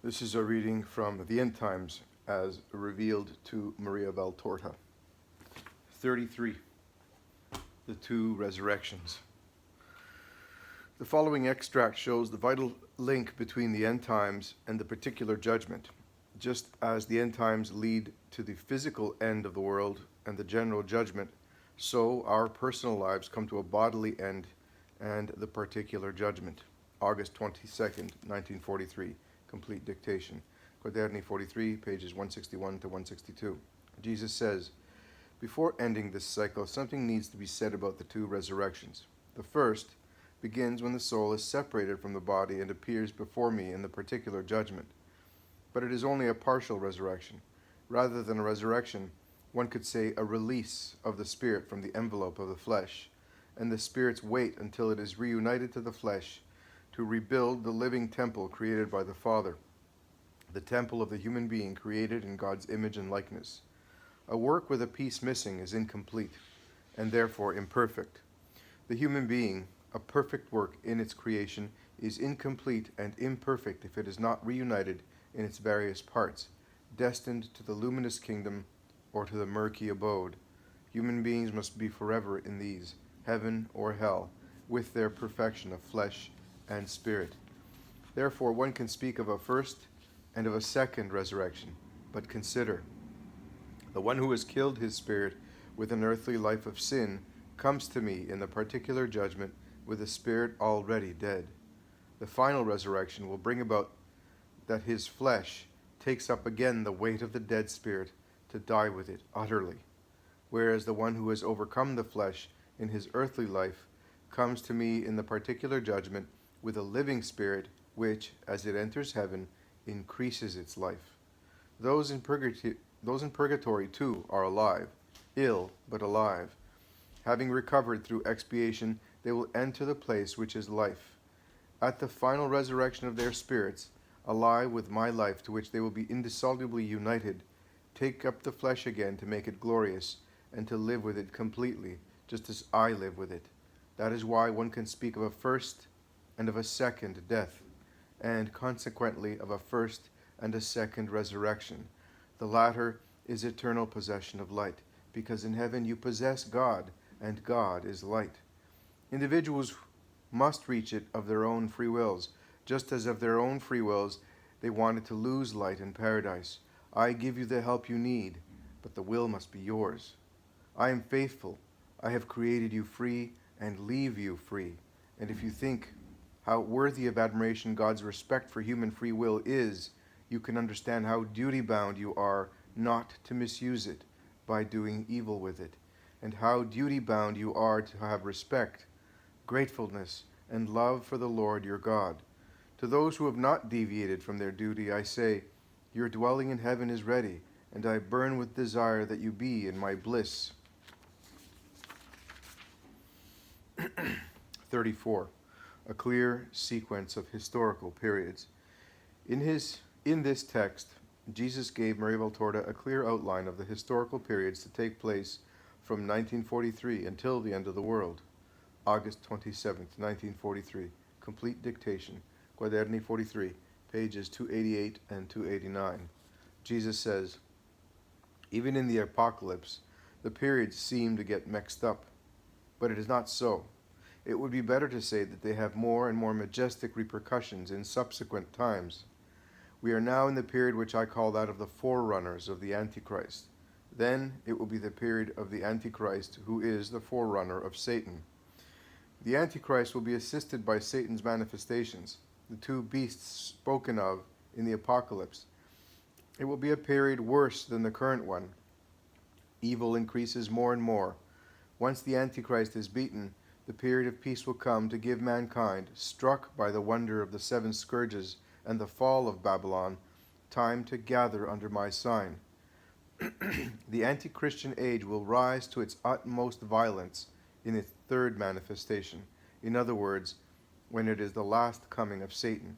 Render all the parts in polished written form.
This is a reading from the End Times as revealed to Maria Valtorta. 33. The Two Resurrections. The following extract shows the vital link between the end times and the particular judgment. Just as the end times lead to the physical end of the world and the general judgment, so our personal lives come to a bodily end and the particular judgment. August 22nd, 1943. Complete dictation. Quaderni 43, pages 161 to 162. Jesus says, before ending this cycle, something needs to be said about the two resurrections. The first begins when the soul is separated from the body and appears before me in the particular judgment. But it is only a partial resurrection. Rather than a resurrection, one could say a release of the spirit from the envelope of the flesh, and the spirit's wait until it is reunited to the flesh to rebuild the living temple created by the Father, the temple of the human being created in God's image and likeness. A work with a piece missing is incomplete, and therefore imperfect. The human being, a perfect work in its creation, is incomplete and imperfect if it is not reunited in its various parts, destined to the luminous kingdom or to the murky abode. Human beings must be forever in these, heaven or hell, with their perfection of flesh and spirit. Therefore, one can speak of a first and of a second resurrection. But consider, the one who has killed his spirit with an earthly life of sin comes to me in the particular judgment with a spirit already dead. The final resurrection will bring about that his flesh takes up again the weight of the dead spirit to die with it utterly, whereas the one who has overcome the flesh in his earthly life comes to me in the particular judgment with a living spirit which, as it enters heaven, increases its life. Those in purgatory too are alive, ill but alive. Having recovered through expiation, they will enter the place which is life. At the final resurrection of their spirits, alive with my life to which they will be indissolubly united, take up the flesh again to make it glorious and to live with it completely, just as I live with it. That is why one can speak of a first and of a second death, and consequently of a first and a second resurrection. The latter is eternal possession of light, because in heaven you possess God, and God is light. Individuals must reach it of their own free wills, just as of their own free wills they wanted to lose light in paradise. I give you the help you need, but the will must be yours. I am faithful. I have created you free and leave you free. And if you think how worthy of admiration God's respect for human free will is, you can understand how duty-bound you are not to misuse it by doing evil with it, and how duty-bound you are to have respect, gratefulness, and love for the Lord your God. To those who have not deviated from their duty, I say, your dwelling in heaven is ready, and I burn with desire that you be in my bliss. 34. A clear sequence of historical periods. In this text, Jesus gave Maria Valtorta a clear outline of the historical periods to take place from 1943 until the end of the world. August 27th, 1943. Complete dictation. Quaderni 43, pages 288 and 289. Jesus says, even in the apocalypse, the periods seem to get mixed up, but it is not so. It would be better to say that they have more and more majestic repercussions in subsequent times. We are now in the period which I call that of the forerunners of the Antichrist. Then it will be the period of the Antichrist, who is the forerunner of Satan. The Antichrist will be assisted by Satan's manifestations, the two beasts spoken of in the Apocalypse. It will be a period worse than the current one. Evil increases more and more. Once the Antichrist is beaten, the period of peace will come to give mankind, struck by the wonder of the seven scourges and the fall of Babylon, time to gather under my sign. The anti-Christian age will rise to its utmost violence in its third manifestation. In other words, when it is the last coming of Satan.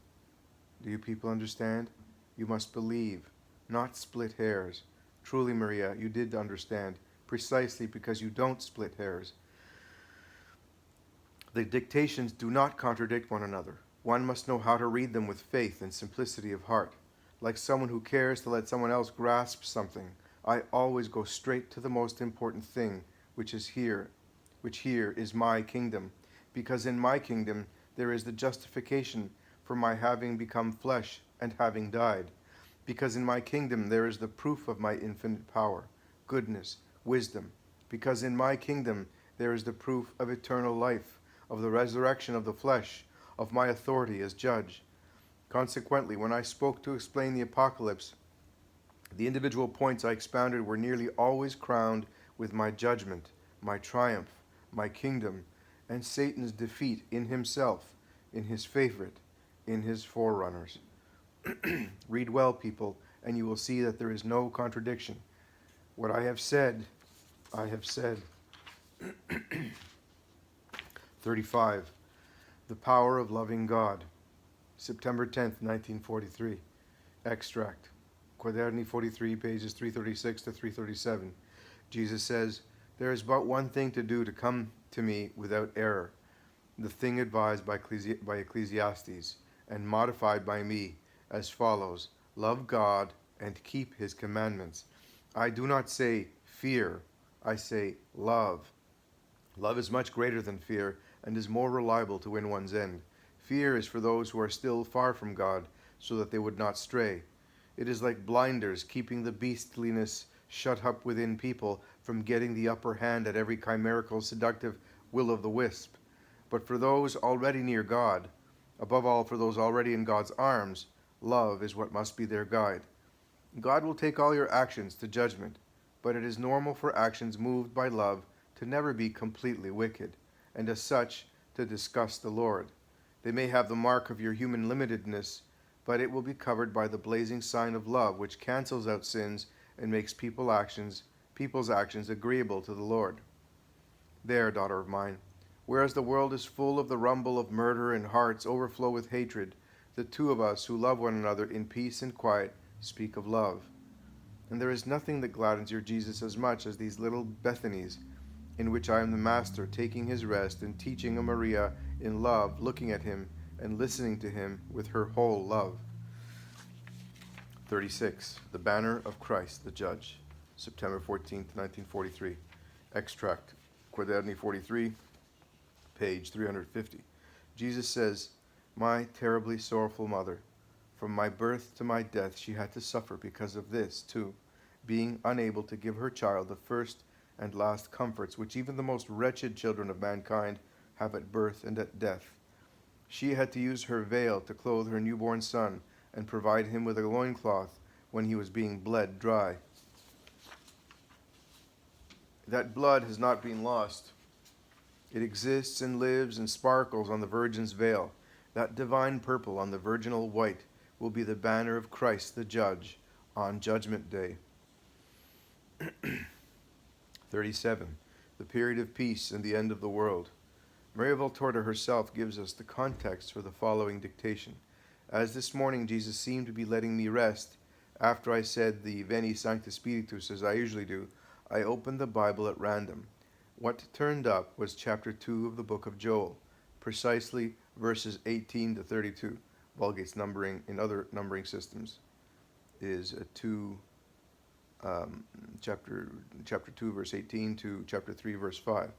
Do you people understand? You must believe, not split hairs. Truly, Maria, you did understand, precisely because you don't split hairs. The dictations do not contradict one another. One must know how to read them with faith and simplicity of heart. like someone who cares to let someone else grasp something. I always go straight to the most important thing, which here is my kingdom, because in my kingdom there is the justification for my having become flesh and having died, because in my kingdom there is the proof of my infinite power, goodness, wisdom, because in my kingdom there is the proof of eternal life, of the resurrection of the flesh, of my authority as judge. Consequently, when I spoke to explain the apocalypse, the individual points I expounded were nearly always crowned with my judgment, my triumph, my kingdom, and Satan's defeat in himself, in his favorite, in his forerunners. Read well, people, and you will see that there is no contradiction. What I have said, I have said. 35. The Power of Loving God. September 10th, 1943. Extract. Quaderni 43, pages 336 to 337. Jesus says, "There is but one thing to do to come to me without error, the thing advised by Ecclesiastes, and modified by me, as follows: love God and keep his commandments. I do not say fear, I say love. Love is much greater than fear, and is more reliable to win one's end. Fear is for those who are still far from God, so that they would not stray. It is like blinders keeping the beastliness shut up within people from getting the upper hand at every chimerical, seductive will-o'-the-wisp. But for those already near God, above all for those already in God's arms, love is what must be their guide. God will take all your actions to judgment, but it is normal for actions moved by love to never be completely wicked, and as such to disgust the Lord. They may have the mark of your human limitedness, but it will be covered by the blazing sign of love, which cancels out sins and makes people's actions agreeable to the Lord. There, daughter of mine, whereas the world is full of the rumble of murder and hearts overflow with hatred, the two of us who love one another in peace and quiet speak of love. And there is nothing that gladdens your Jesus as much as these little Bethanies, in which I am the master, taking his rest and teaching a Maria in love, looking at him and listening to him with her whole love. 36. The Banner of Christ, the Judge. September 14th, 1943. Extract. Quaderni 43, page 350. Jesus says, "My terribly sorrowful mother, from my birth to my death she had to suffer because of this, too, being unable to give her child the first and last comforts which even the most wretched children of mankind have at birth and at death. She had to use her veil to clothe her newborn son and provide him with a loincloth when he was being bled dry. That blood has not been lost. It exists and lives and sparkles on the Virgin's veil. That divine purple on the virginal white will be the banner of Christ the Judge on Judgment Day." 37. The period of peace and the end of the world. Maria Valtorta herself gives us the context for the following dictation. As this morning Jesus seemed to be letting me rest, after I said the Veni Sancte Spiritus as I usually do, I opened the Bible at random. What turned up was chapter 2 of the book of Joel, precisely verses 18 to 32. Vulgate's numbering in other numbering systems is chapter 2 verse 18 to chapter 3 verse 5.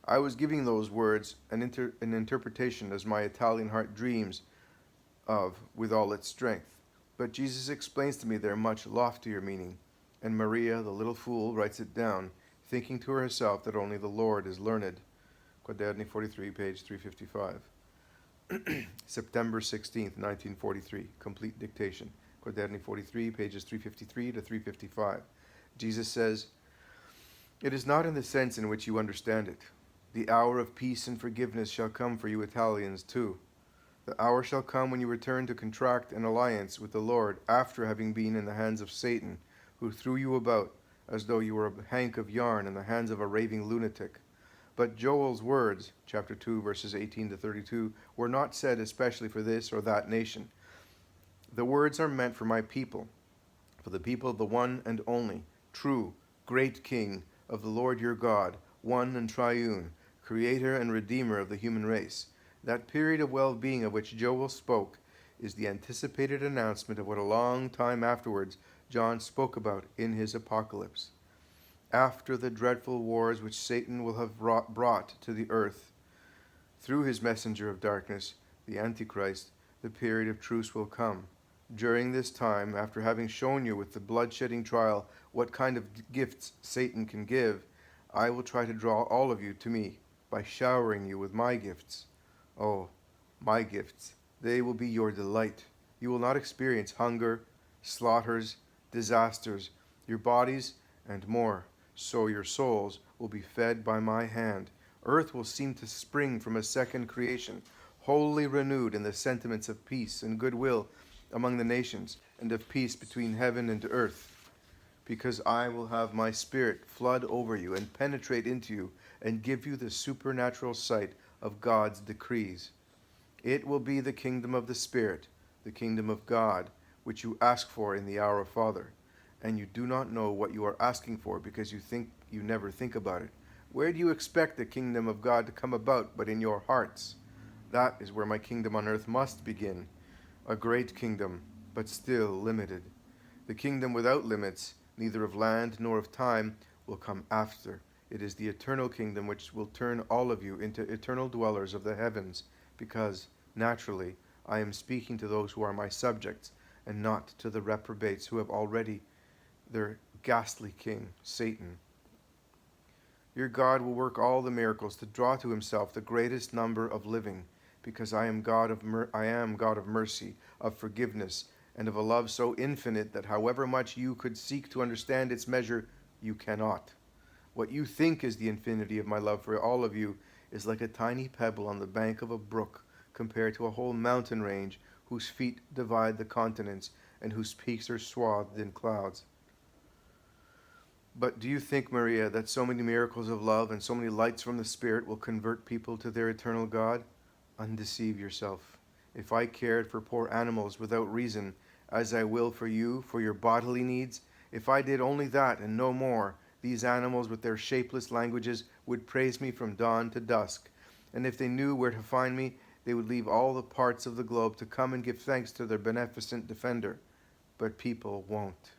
I was giving those words an interpretation as my Italian heart dreams of with all its strength. But Jesus explains to me their much loftier meaning, and Maria, the little fool, writes it down, thinking to herself that only the Lord is learned. Quaderni 43, page 355. September 16th, 1943. Complete dictation. Quaderni 43, pages 353 to 355. Jesus says, "It is not in the sense in which you understand it. The hour of peace and forgiveness shall come for you Italians too. The hour shall come when you return to contract an alliance with the Lord after having been in the hands of Satan, who threw you about as though you were a hank of yarn in the hands of a raving lunatic. But Joel's words, chapter 2, verses 18 to 32, were not said especially for this or that nation. The words are meant for my people, for the people of the one and only, true, great King of the Lord your God, one and triune, creator and redeemer of the human race. That period of well-being of which Joel spoke is the anticipated announcement of what a long time afterwards John spoke about in his Apocalypse. After the dreadful wars which Satan will have brought to the earth through his messenger of darkness, the Antichrist, the period of truce will come. During this time, after having shown you with the blood-shedding trial what kind of gifts Satan can give, I will try to draw all of you to me by showering you with my gifts. Oh, my gifts, they will be your delight. You will not experience hunger, slaughters, disasters, your bodies, and more. So your souls will be fed by my hand. Earth will seem to spring from a second creation, wholly renewed in the sentiments of peace and goodwill among the nations, and of peace between heaven and earth. Because I will have my Spirit flood over you and penetrate into you and give you the supernatural sight of God's decrees. It will be the kingdom of the Spirit, the kingdom of God, which you ask for in the hour of Father. And you do not know what you are asking for because you never think about it. Where do you expect the kingdom of God to come about but in your hearts? That is where my kingdom on earth must begin. A great kingdom, but still limited. The kingdom without limits, neither of land nor of time, will come after. It is the eternal kingdom which will turn all of you into eternal dwellers of the heavens, because, naturally, I am speaking to those who are my subjects, and not to the reprobates who have already their ghastly king, Satan. Your God will work all the miracles to draw to himself the greatest number of living, because I am God of mercy, of forgiveness, and of a love so infinite that however much you could seek to understand its measure, you cannot. What you think is the infinity of my love for all of you is like a tiny pebble on the bank of a brook compared to a whole mountain range whose feet divide the continents and whose peaks are swathed in clouds. But do you think, Maria, that so many miracles of love and so many lights from the Spirit will convert people to their eternal God? Undeceive yourself. If I cared for poor animals without reason, as I will for you, for your bodily needs, if I did only that and no more, these animals with their shapeless languages would praise me from dawn to dusk. And if they knew where to find me, they would leave all the parts of the globe to come and give thanks to their beneficent defender. But people won't.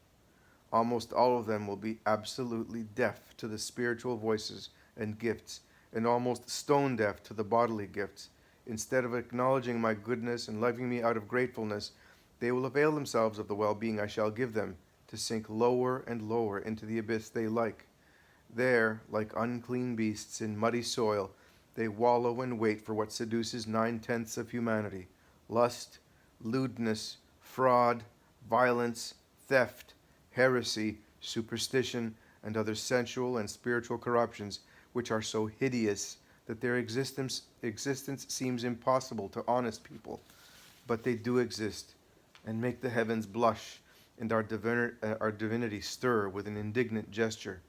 Almost all of them will be absolutely deaf to the spiritual voices and gifts, and almost stone deaf to the bodily gifts. Instead of acknowledging my goodness and loving me out of gratefulness, they will avail themselves of the well-being I shall give them to sink lower and lower into the abyss they like. There, like unclean beasts in muddy soil, they wallow and wait for what seduces 9/10 of humanity: lust, lewdness, fraud, violence, theft, heresy, superstition, and other sensual and spiritual corruptions, which are so hideous that their existence seems impossible to honest people. But they do exist, and make the heavens blush, and our divinity stir with an indignant gesture.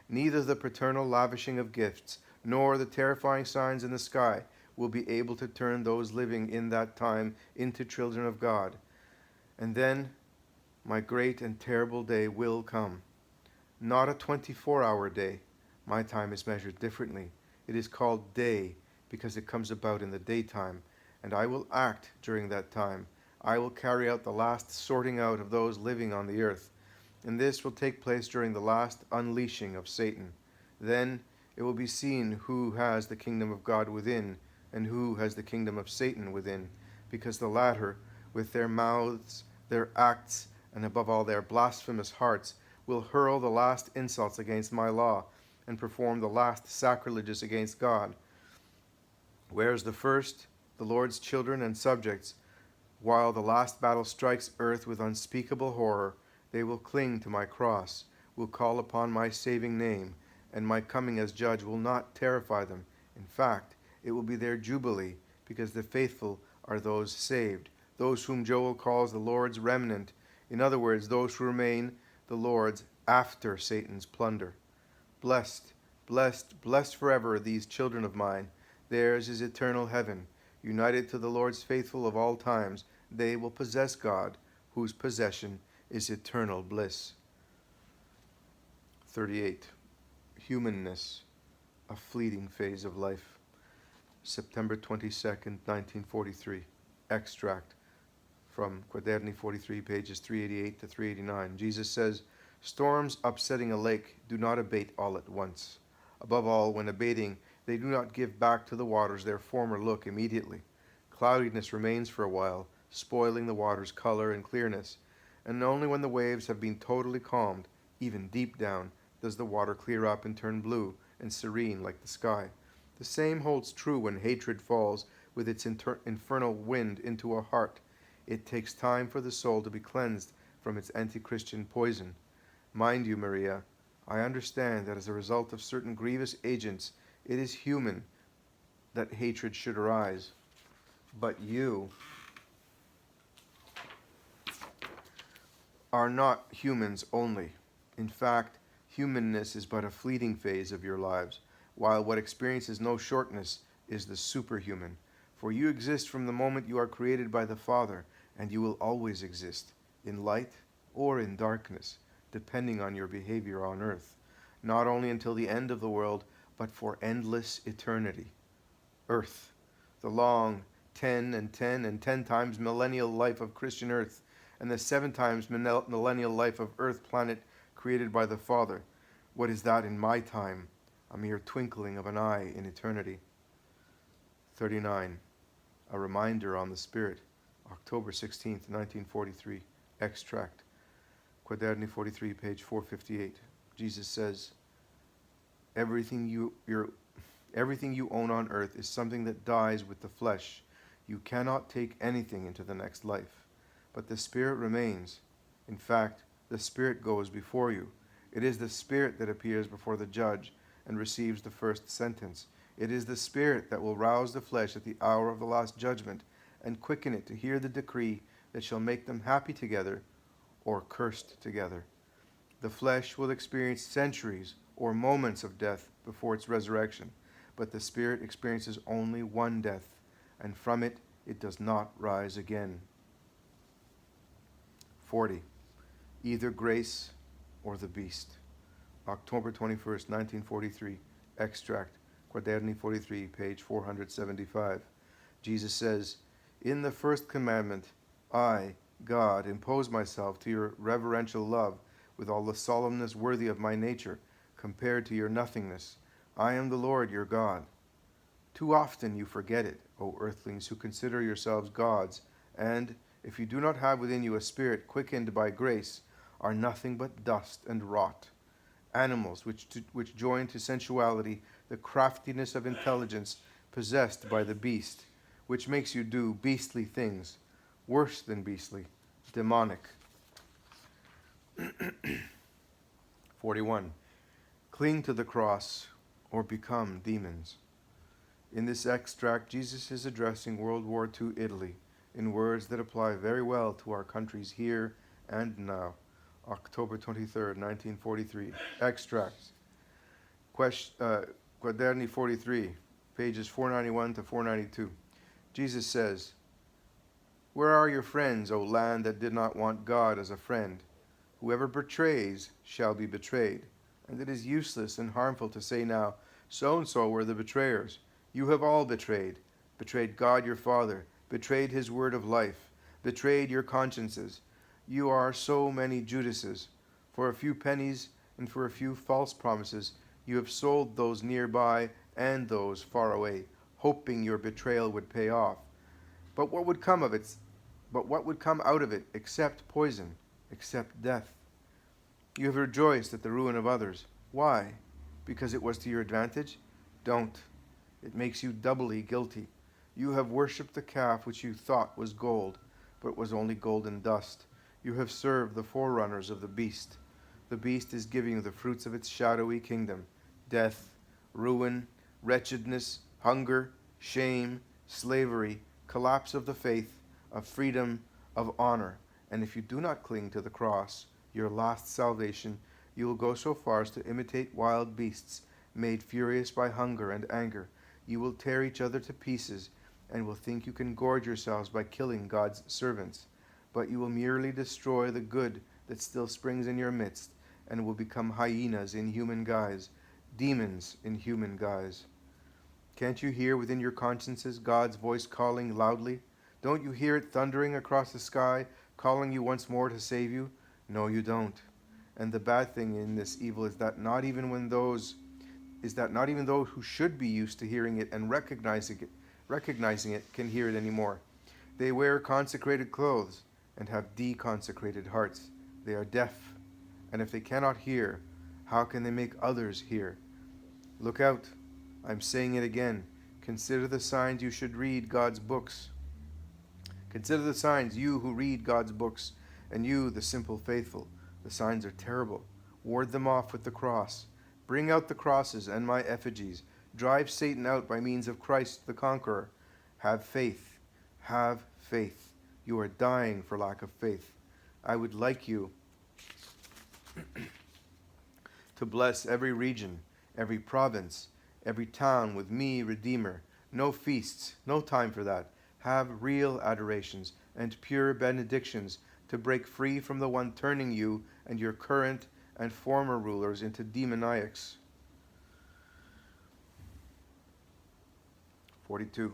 Neither the paternal lavishing of gifts, nor the terrifying signs in the sky will be able to turn those living in that time into children of God. And then my great and terrible day will come. Not a 24-hour day. My time is measured differently. It is called day because it comes about in the daytime, and I will act during that time. I will carry out the last sorting out of those living on the earth, and this will take place during the last unleashing of Satan. Then it will be seen who has the kingdom of God within and who has the kingdom of Satan within, because the latter, with their mouths, their acts, and above all their blasphemous hearts, will hurl the last insults against my law and perform the last sacrileges against God. Whereas the first, the Lord's children and subjects, while the last battle strikes earth with unspeakable horror, they will cling to my cross, will call upon my saving name, and my coming as judge will not terrify them. In fact, it will be their jubilee, because the faithful are those saved, those whom Joel calls the Lord's remnant. In other words, those who remain the Lord's after Satan's plunder. Blessed, blessed, blessed forever these children of mine. Theirs is eternal heaven. United to the Lord's faithful of all times, they will possess God, whose possession is eternal bliss. 38. Humanness, a fleeting phase of life. September 22nd, 1943. Extract from Quaderni 43, pages 388 to 389. Jesus says, "Storms upsetting a lake do not abate all at once. Above all, when abating, they do not give back to the waters their former look immediately. Cloudiness remains for a while, spoiling the water's color and clearness, and only when the waves have been totally calmed, even deep down, does the water clear up and turn blue and serene like the sky. The same holds true when hatred falls with its infernal wind into a heart. It takes time for the soul to be cleansed from its anti-Christian poison. Mind you, Maria, I understand that as a result of certain grievous agents, it is human that hatred should arise. But you are not humans only. In fact, humanness is but a fleeting phase of your lives, while what experiences no shortness is the superhuman. For you exist from the moment you are created by the Father, and you will always exist, in light or in darkness, depending on your behavior on earth, not only until the end of the world, but for endless eternity. Earth, the long 10 and 10 and 10 times millennial life of Christian earth, and the 7 times millennial life of earth planet created by the Father. What is that in my time? A mere twinkling of an eye in eternity. 39. A reminder on the Spirit. October 16th, 1943. Extract. Quaderni 43, page 458. Jesus says, everything you own on earth is something that dies with the flesh. You cannot take anything into the next life. But the Spirit remains. In fact, the Spirit goes before you. It is the Spirit that appears before the judge and receives the first sentence. It is the Spirit that will rouse the flesh at the hour of the last judgment and quicken it to hear the decree that shall make them happy together or cursed together. The flesh will experience centuries or moments of death before its resurrection, but the Spirit experiences only one death, and from it does not rise again. 40. Either grace or the beast. October 21st, 1943. Extract. Quaderni 43, page 475. Jesus says, in the first commandment, I, God, impose myself to your reverential love with all the solemnness worthy of my nature, compared to your nothingness. I am the Lord your God. Too often you forget it, O earthlings who consider yourselves gods, and, if you do not have within you a spirit quickened by grace, are nothing but dust and rot. Animals which join to sensuality the craftiness of intelligence possessed by the beast, which makes you do beastly things, worse than beastly, demonic. 41. Cling to the cross or become demons. In this extract, Jesus is addressing World War II Italy in words that apply very well to our countries here and now. October 23rd, 1943. Extracts. Quaderni 43, pages 491 to 492. Jesus says, where are your friends, O land that did not want God as a friend? Whoever betrays shall be betrayed. And it is useless and harmful to say now, so-and-so were the betrayers. You have all betrayed God your Father, betrayed his word of life, betrayed your consciences. You are so many Judases. For a few pennies and for a few false promises, you have sold those nearby and those far away, hoping your betrayal would pay off. But what would come out of it except poison, except death? You have rejoiced at the ruin of others. Why? Because it was to your advantage? Don't. It makes you doubly guilty. You have worshipped the calf which you thought was gold, but it was only golden dust. You have served the forerunners of the beast. The beast is giving you the fruits of its shadowy kingdom: death, ruin, wretchedness, hunger, shame, slavery, collapse of the faith, of freedom, of honor. And if you do not cling to the cross, your last salvation, you will go so far as to imitate wild beasts, made furious by hunger and anger. You will tear each other to pieces, and will think you can gorge yourselves by killing God's servants. But you will merely destroy the good that still springs in your midst, and will become hyenas in human guise, demons in human guise. Can't you hear within your consciences God's voice calling loudly? Don't you hear it thundering across the sky, calling you once more to save you? No, you don't. And the bad thing in this evil is that not even those who should be used to hearing it and recognizing it can hear it anymore. They wear consecrated clothes and have deconsecrated hearts. They are deaf, and if they cannot hear, how can they make others hear? Look out, I'm saying it again. Consider the signs you should read God's books. Consider the signs, you who read God's books, and you, the simple faithful. The signs are terrible. Ward them off with the cross. Bring out the crosses and my effigies. Drive Satan out by means of Christ the conqueror. Have faith. Have faith. You are dying for lack of faith. I would like you to bless every region, every province, every town with me, Redeemer. No feasts, no time for that. Have real adorations and pure benedictions to break free from the one turning you and your current and former rulers into demoniacs. 42.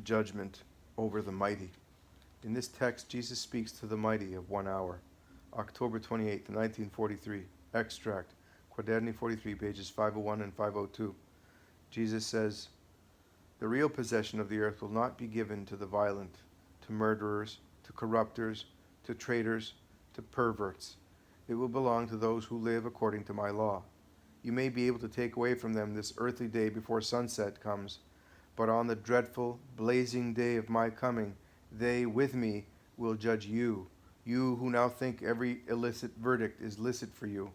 Judgment over the mighty. In this text, Jesus speaks to the mighty of 1 hour. October 28, 1943. Extract. Quaderni 43, pages 501 and 502. Jesus says, "The real possession of the earth will not be given to the violent, to murderers, to corrupters, to traitors, to perverts. It will belong to those who live according to my law. You may be able to take away from them this earthly day before sunset comes, but on the dreadful, blazing day of my coming, they, with me, will judge you, you who now think every illicit verdict is licit for you.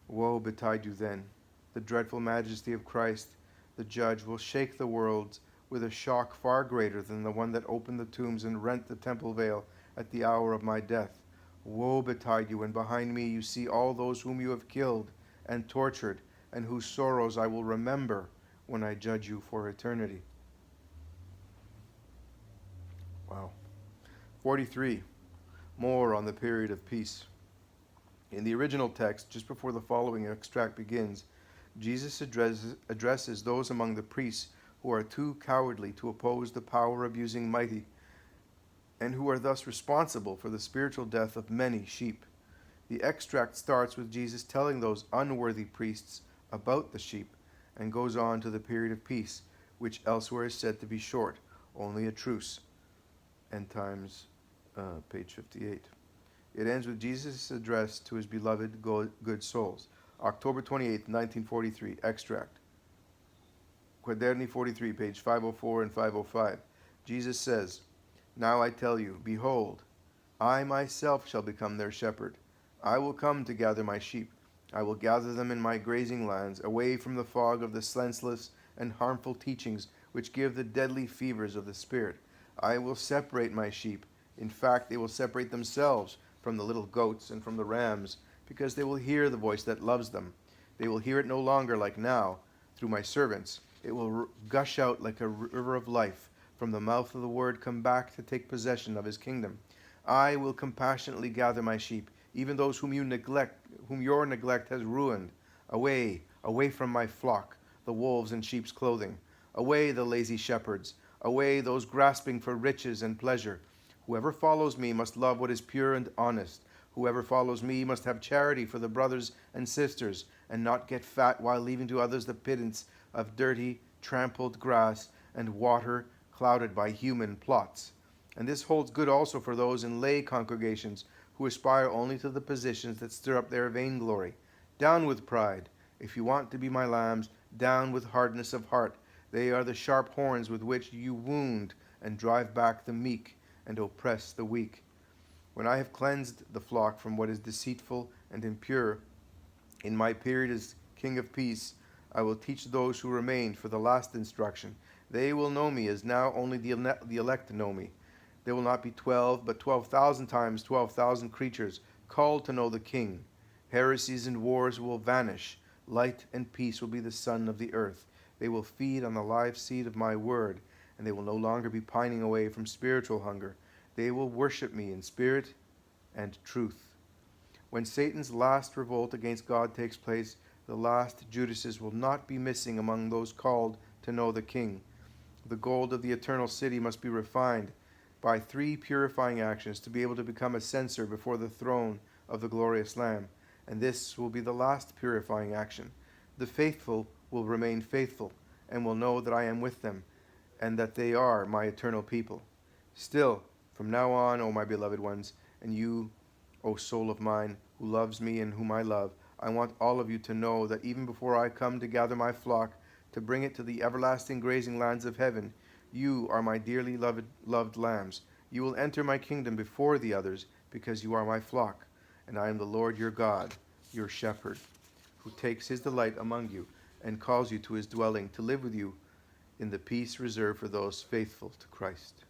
Woe betide you then. The dreadful majesty of Christ, the judge, will shake the worlds with a shock far greater than the one that opened the tombs and rent the temple veil at the hour of my death. Woe betide you, and behind me you see all those whom you have killed and tortured, and whose sorrows I will remember when I judge you for eternity." Wow. 43. More on the period of peace. In the original text, just before the following extract begins, Jesus addresses those among the priests who are too cowardly to oppose the power abusing mighty, and who are thus responsible for the spiritual death of many sheep. The extract starts with Jesus telling those unworthy priests about the sheep, and goes on to the period of peace, which elsewhere is said to be short, only a truce. End Times, page 58. It ends with Jesus' address to his beloved good souls. October 28, 1943, extract. Quaderni 43, page 504 and 505. Jesus says, "Now I tell you, behold, I myself shall become their shepherd. I will come to gather my sheep. I will gather them in my grazing lands, away from the fog of the senseless and harmful teachings which give the deadly fevers of the spirit. I will separate my sheep. In fact, they will separate themselves from the little goats and from the rams, because they will hear the voice that loves them. They will hear it no longer like now, through my servants. It will gush out like a river of life from the mouth of the word come back to take possession of his kingdom. I will compassionately gather my sheep, even those whom your neglect has ruined. Away, away from my flock, the wolves in sheep's clothing. Away the lazy shepherds. Away those grasping for riches and pleasure. Whoever follows me must love what is pure and honest. Whoever follows me must have charity for the brothers and sisters, and not get fat while leaving to others the pittance of dirty, trampled grass and water clouded by human plots. And this holds good also for those in lay congregations who aspire only to the positions that stir up their vainglory. Down with pride. If you want to be my lambs, down with hardness of heart. They are the sharp horns with which you wound and drive back the meek and oppress the weak. When I have cleansed the flock from what is deceitful and impure, in my period as King of Peace, I will teach those who remain for the last instruction. They will know me as now only the elect know me. There will not be 12, but 12,000 times 12,000 creatures called to know the King. Heresies and wars will vanish. Light and peace will be the sun of the earth. They will feed on the live seed of my word, and they will no longer be pining away from spiritual hunger. They will worship me in spirit and truth. When Satan's last revolt against God takes place, the last Judases will not be missing among those called to know the King. The gold of the eternal city must be refined by 3 purifying actions to be able to become a censer before the throne of the glorious Lamb. And this will be the last purifying action. The faithful will remain faithful and will know that I am with them and that they are my eternal people. Still, from now on, O my beloved ones, and you, O soul of mine, who loves me and whom I love, I want all of you to know that even before I come to gather my flock, to bring it to the everlasting grazing lands of heaven, you are my dearly loved lambs. You will enter my kingdom before the others, because you are my flock, and I am the Lord your God, your shepherd, who takes his delight among you and calls you to his dwelling to live with you in the peace reserved for those faithful to Christ.